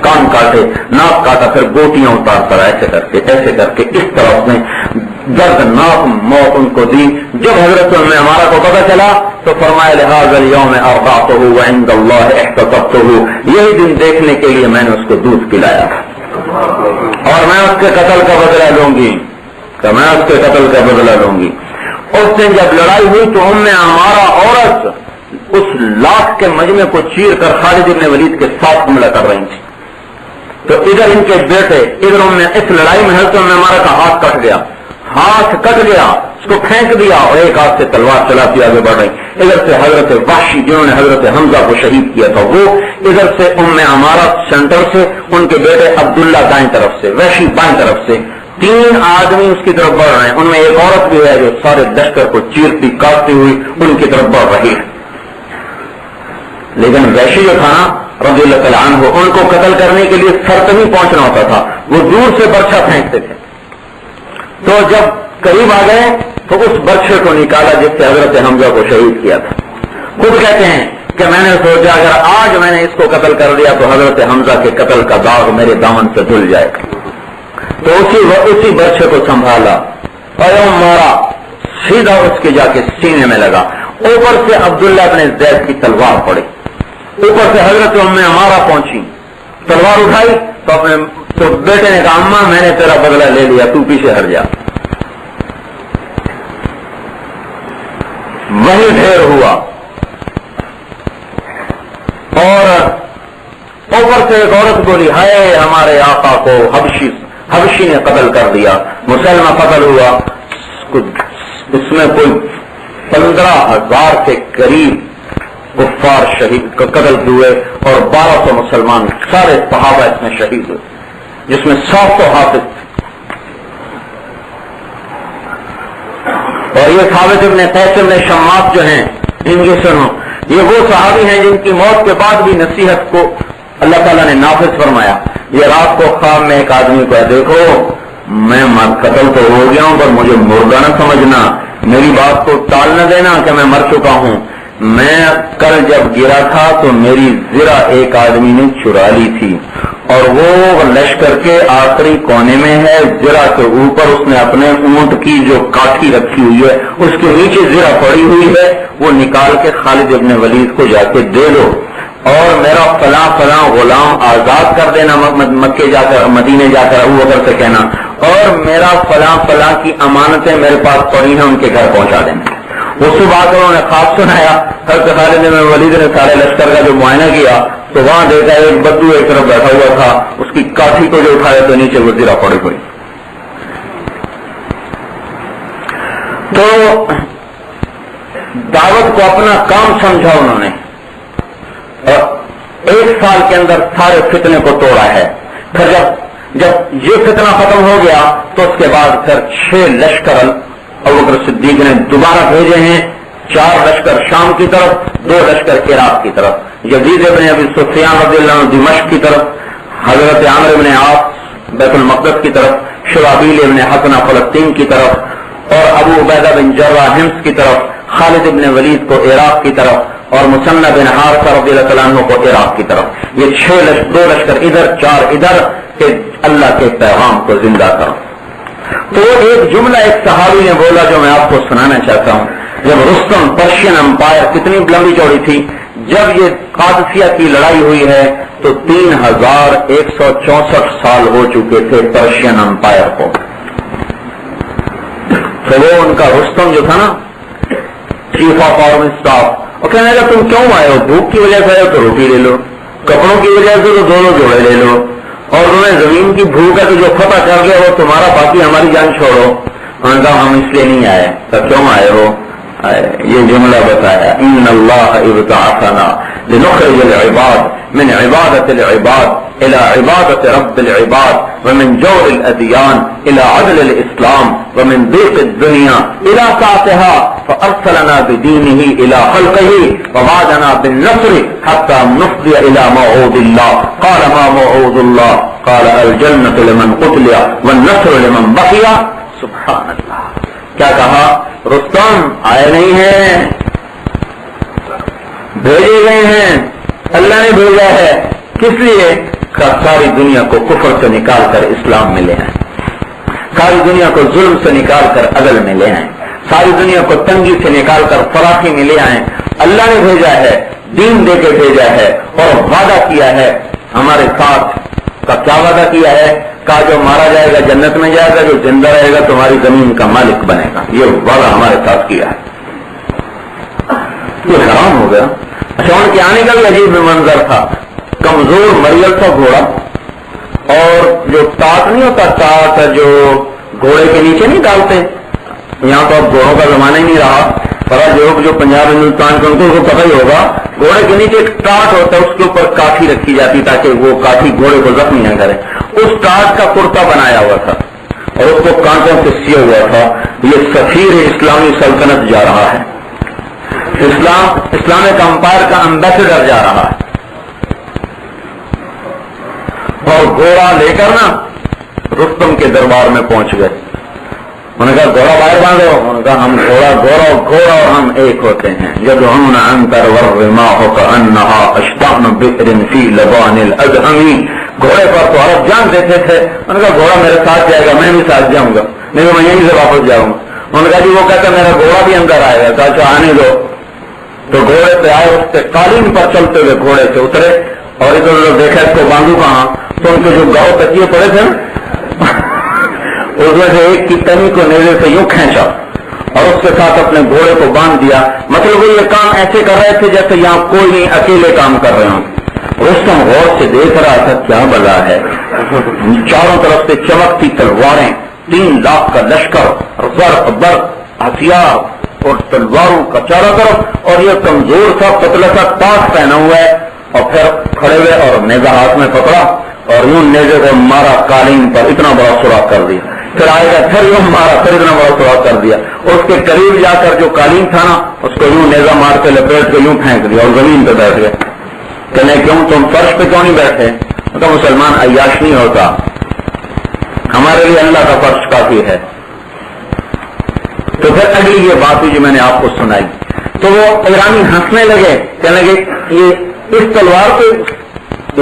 کان کاٹے، ناک کاٹا، پھر گوٹیاں اتارتا رہا ایسے کر کے اس طرح اس نے دردناک موت ان کو دی۔ جب حضرت عمارہ کو پتہ چلا تو فرمایا لہذا اليوم ارضعته وعند الله احتسبته، یہی دن دیکھنے کے لیے میں نے اس کو دودھ پلایا اور میں اس کے قتل کا بدلہ لوں گی، کہ میں اس کے قتل کا بدلہ لوں گی۔ اس دن جب لڑائی ہوئی تو عمارہ عورت اس لاکھ کے مجمع کو چیر کر خالد بن ولید کے ساتھ حملہ کر رہی تھی، تو ادھر ان کے بیٹے، ادھر اس لڑائی میں حضرت عمارہ کا ہاتھ کٹ گیا، اس کو پھینک دیا اور ایک ہاتھ سے تلوار چلاتی آگے بڑھ رہی۔ ادھر سے حضرت وحشی جنہوں نے حضرت حمزہ کو شہید کیا تھا وہ، ادھر سے عمارہ سینٹر سے ان کے بیٹے عبداللہ دائیں طرف سے، وحشی بائیں طرف سے، 3 آدمی اس کی طرف بڑھ رہے ہیں۔ ان میں ایک عورت بھی ہے جو سارے لشکر کو چیرتی کاٹتی ہوئی ان کی طرف بڑھ رہی ہے، لیکن وحشی جو تھا نا رضی اللہ تعالیٰ عنہ، ان کو قتل کرنے کے لیے سر تک نہیں پہنچنا ہوتا تھا، وہ دور سے برچھا پھینکتے تھے۔ تو جب قریب آ گئے تو اس برچھے کو نکالا جس سے حضرت حمزہ کو شہید کیا تھا۔ خود کہتے ہیں کہ میں نے سوچا اگر آج میں نے اس کو قتل کر دیا تو حضرت حمزہ کے قتل کا داغ میرے دامن سے دھل جائے گا، تو اسی برچھے کو سنبھالا اور مارا، سیدھا اس کے جا کے سینے میں لگا، اوپر سے عبداللہ ابن زید کی تلوار پڑی، اوپر سے حضرت عمارہ پہنچی، تلوار اٹھائی تو بیٹے نے کہا اماں میں نے تیرا بدلہ لے لیا، تو پیچھے ہٹ جا۔ وہی ڈھیر ہوا اور اوپر سے ایک عورت بولی ہائے ہمارے آقا کو حبشی نے قتل کر دیا، مسلمہ قتل ہوا، اس میں کوئی 15,000 کے قریب کفار شہید قتل ہوئے اور 1200 مسلمان سارے صحابہ اس میں شہید ہوئے، جس میں 700 حافظ تھے۔ اور یہ ثابت ابن قیس ابن شماس جو ہیں ان کی سنو، یہ وہ صحابی ہیں جن کی موت کے بعد بھی نصیحت کو اللہ تعالیٰ نے نافذ فرمایا۔ یہ رات کو خواب میں ایک آدمی کو دیکھو میں قتل تو ہو گیا ہوں پر مجھے مردہ نہ سمجھنا، میری بات کو ٹال نہ دینا کہ میں مر چکا ہوں، میں کل جب گرا تھا تو میری زرہ ایک آدمی نے چرا لی تھی اور وہ لشکر کے آخری کونے میں ہے، زرہ کے اوپر اس نے اپنے اونٹ کی جو کاٹھی رکھی ہوئی ہے اس کے نیچے زرہ پڑی ہوئی ہے، وہ نکال کے خالد ابن ولید کو جا کے دے دو اور میرا فلاں فلاں غلام آزاد کر دینا، مکے جا کر مدینے جا کر ابو بکر سے کہنا، اور میرا فلاں فلاں کی امانتیں میرے پاس پڑی ہیں ان کے گھر پہنچا دینا۔ وہ صبح کر انہوں نے خواب سنایا، حضرت خالد بن ولید نے سارے لشکر کا جو معائنہ کیا تو وہاں دیکھا ایک بدو ایک طرف بیٹھا ہوا تھا، اس کی کاٹھی کو جو اٹھایا تو نیچے وہ زرہ پڑی ہوئی۔ تو دعوت کو اپنا کام سمجھا انہوں نے اور 1 سال کے اندر سارے فتنے کو توڑا ہے۔ پھر جب یہ فتنہ ختم ہو گیا تو اس کے بعد پھر 6 لشکر ابوبکر صدیق نے دوبارہ بھیجے ہیں، 4 لشکر شام کی طرف، 2 لشکر عراق کی طرف، یزید ابن ابی سفیان رضی اللہ عنہ دمشق کی طرف، حضرت عامر ابن عاص بیت المقدس کی طرف، شرابیل ابن حسنہ فلسطین کی طرف، اور ابو عبیدہ بن جراح حمص کی طرف، خالد ابن ولید کو عراق کی طرف اور مثنى بن حارثہ رضی اللہ عنہ کو عراق کی طرف۔ یہ 2 لشکر ادھر 4 ادھر کہ اللہ کے پیغام کو زندہ کرو۔ تو ایک جملہ ایک صحابی نے بولا جو میں آپ کو سنانا چاہتا ہوں، جب رستم پرشین امپائر کتنی لمبی چوڑی تھی، جب یہ قادسیہ کی لڑائی ہوئی ہے تو 3164 سال ہو چکے تھے پرشین امپائر کو، تو وہ ان کا رستم جو تھا نا چیف آف آرمی اسٹاف، اور کہنے لگا تم کیوں آئے ہو؟ بھوک کی وجہ سے آئے ہو تو روٹی لے لو، کپڑوں کی وجہ سے تو 2 جوڑے لے لو، اور تمہیں زمین کی بھوک ہے تو جو فتح کر گیا وہ تمہارا، باقی ہماری جان چھوڑو۔ انہوں نے کہا ہم اس لیے نہیں آئے۔ تو کیوں آئے ہو؟ یہ جملہ بتایا ان اللہ ابتعثنا لنخرج العباد من عبادة العباد الى عبادة رب العباد ومن جور الادیان الى عدل الاسلام ومن ضيق الدنيا الى سعتها فارسلنا بدينه الى خلقه ووعدنا بالنصر حتى نفضي الى موعود الله قال ما موعود الله قال الجنة لمن قتل والنصر لمن بقي۔ سبحان اللہ، کیا کہا؟ رستم آئے نہیں ہیں، بھیجے گئے ہیں، اللہ نے بھیجا ہے، کس لیے؟ सारी दुनिया को कुफर से निकाल कर इस्लाम में ले आए, सारी दुनिया को जुल्म से निकाल कर अदल में ले आए, सारी दुनिया को तंगी से निकाल कर फराखी में ले आए। अल्लाह ने भेजा है, दीन दे के भेजा है और वादा किया है हमारे साथ का। क्या वादा किया है? कहा जो मारा जाएगा जन्नत में जाएगा, जो जिंदा रहेगा तुम्हारी जमीन का मालिक बनेगा। ये वादा हमारे साथ किया है। ये हराम हो गया। अच्छा, उनके आने का भी अजीब मंजर था। कमजोर मरियल था घोड़ा, और जो टाट नहीं होता, टाट जो घोड़े के नीचे नहीं डालते, यहाँ तो अब घोड़ों का जमाना ही नहीं रहा, पर लोग जो पंजाब हिंदुस्तान के उनको पता ही होगा, घोड़े के नीचे एक टाट होता है, उसके ऊपर काठी रखी जाती ताकि वो काठी घोड़े को जख्मी न करे। उस टाट का कुर्ता बनाया हुआ था और उसको कांटों से सिया हुआ था। ये सफीर इस्लामी सल्तनत जा रहा है, इस्लामिक अंपायर का एम्बेसडर जा रहा है, और घोड़ा लेकर ना रुस्तम के दरबार में पहुंच गए। उन्होंने कहा घोड़ा बाहर बांधो। उन्होंने कहा हम घोड़ा और हम एक होते हैं। जब हम अंतर वर्मा होकर अन्नहा अश्तान बिक्रिन फी लबानिल अज़हमी, घोड़े पर तो अरब जान देते थे। उन्होंने कहा घोड़ा मेरे साथ जाएगा, मैं भी साथ जाऊंगा, नहीं तो मैं यहीं से वापस जाऊंगा। उन्होंने कहा जी वो कहता मेरा घोड़ा भी अंदर आएगा। कहा अच्छा आने दो। तो घोड़े पे आए, उससे कालीन पर चलते हुए घोड़े से उतरे और इधर उधर देखा इसको बांधू कहाँ, तो उनके जो गाँव तकिए पड़े थे उसमें से एक की तनी को नेज़े से यूं खींचा और उसके साथ अपने घोड़े को बांध दिया। मतलब वो ये काम ऐसे कर रहे थे जैसे यहाँ कोई नहीं, अकेले काम कर रहे हों। रुस्तम गौर से देख रहा था क्या बला है। चारों तरफ से चमकती तलवारें, 3 लाख का लश्कर, बर हथियार और तलवारों का चारों तरफ, और ये कमजोर सा पतला सा ताज पहना हुआ है। और फिर खड़े हुए और नेजा हाथ में पकड़ा और यूं नेजे को मारा कालीन पर, इतना बड़ा सुराख कर दिया। फिर आएगा, फिर यूं मारा, फिर इतना बड़ा सुराख कर दिया। उसके करीब जाकर जो कालीन था ना, उसको यूं नेजा मार के लपेट के यूं फेंक दिया और जमीन पे बैठ गया। कहने क्यों तुम फर्श पे क्यों नहीं बैठे? तो मुसलमान अय्याश नहीं होता, हमारे लिए अल्लाह का फर्श काफी है। तो फिर अगली ये बात हुई जो मैंने आपको सुनाई, तो वो ईरानी हंसने लगे, कहने लगे ये इस तलवार को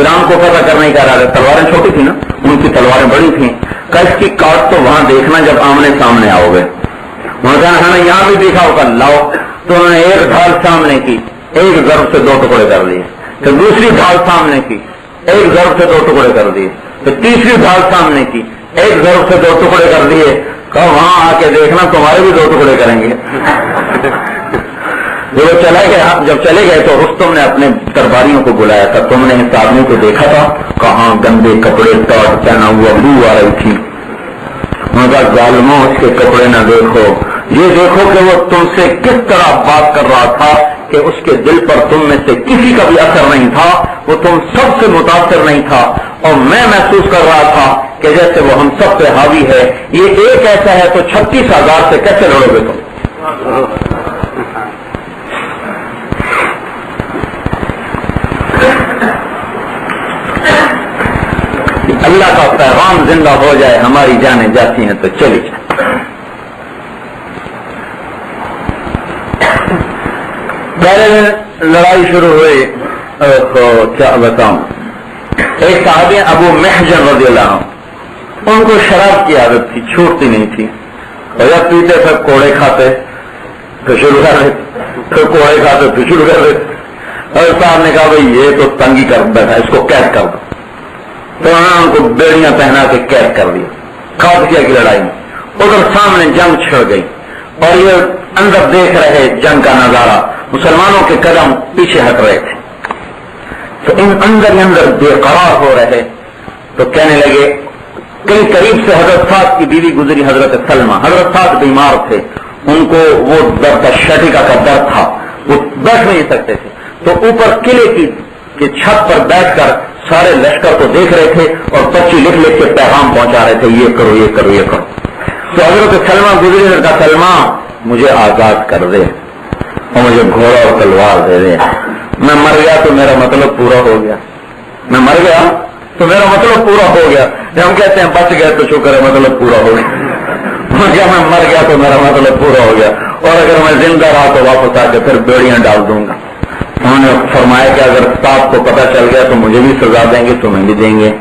ईरान को पता करने का इरादा, तलवारें छोटी थी ना, उनकी तलवारें बड़ी थी। कहा इसकी काट तो वहां देखना जब आमने सामने आओगे। उन्होंने कहा हाँ यहां भी देखा होगा, लाओ। तो उन्होंने एक ढाल सामने की, एक ज़र्ब से 2 टुकड़े कर दिए। तो दूसरी ढाल सामने की, एक ज़र्ब से 2 टुकड़े कर दिए। तो तीसरी ढाल सामने की, एक ज़र्ब से 2 टुकड़े कर दिए। कहा वहां आके देखना तुम्हारे भी 2 टुकड़े करेंगे। वो चला गया। जब चले गए तो रुस्तम ने अपने दरबारियों को बुलाया था, तुमने इस आदमी को देखा था? कहाँ गंदे कपड़े, टॉर्च पहना हुआ, बू आ रही थी। उनका जालिमों उसके कपड़े न देखो, ये देखो कि वो तुमसे किस तरह बात कर रहा था कि उसके दिल पर तुम में से किसी का भी असर नहीं था, वो तुम सबसे मुतासर नहीं था। और मैं महसूस कर रहा था कि जैसे वो हम सब पे हावी है। ये एक ऐसा है तो 36,000 से कैसे लड़ोगे तुम? अल्लाह का पैगाम जिंदा हो जाए, हमारी जानें जाती हैं तो चली जाए। पहले दिन लड़ाई शुरू हुई तो क्या बताऊं, एक साहबी अबू महजन रज़ियल्लाहु अन्हु, उनको शराब की आदत थी, छूटती नहीं थी। और जब पीते फिर कोड़े खाते, फिर शुरू कर देते, फिर कोड़े खाते, फिर शुरू कर देते। और साहब ने कहा भाई ये तो तंगी कर बैठा, इसको कैद कर दो। तो उन्होंने उनको बेड़ियां पहना के कैद कर दिया। काफिया की लड़ाई में उधर सामने जंग छिड़ गई और ये अंदर देख रहे जंग का नजारा, मुसलमानों के कदम पीछे हट रहे थे। तो इन अंदर ही अंदर बेकरार हो रहे। तो कहने लगे, कई करीब से हजरत साद की बीवी गुजरी, हजरत सलमा। हजरत साद बीमार थे, उनको वो दर्द, शटिका का दर्द था, वो बैठ नहीं सकते थे। तो ऊपर किले की छत पर बैठकर सारे लश्कर को देख रहे थे और पर्ची लिख लिख के पैगाम पहुंचा रहे थे, ये करो ये करो ये करो। तो हजरत सलमा गुजरी ने कहा, सलमा मुझे आजाद कर दे और मुझे घोड़ा और तलवार दे दे। मैं मर गया तो मेरा मतलब पूरा हो गया, मैं मर गया तो मेरा मतलब पूरा हो गया। जब हम कहते हैं बच गए तो शुक्र है, मतलब पूरा हो गया। मैं मर गया तो मेरा मतलब पूरा हो गया, और अगर मैं जिंदा रहा तो वापस आके फिर बेड़ियां डाल दूंगा। انہوں نے فرمایا کہ اگر صاحب کو پتہ چل گیا تو مجھے بھی سزا دیں گے، تمہیں بھی دیں گے۔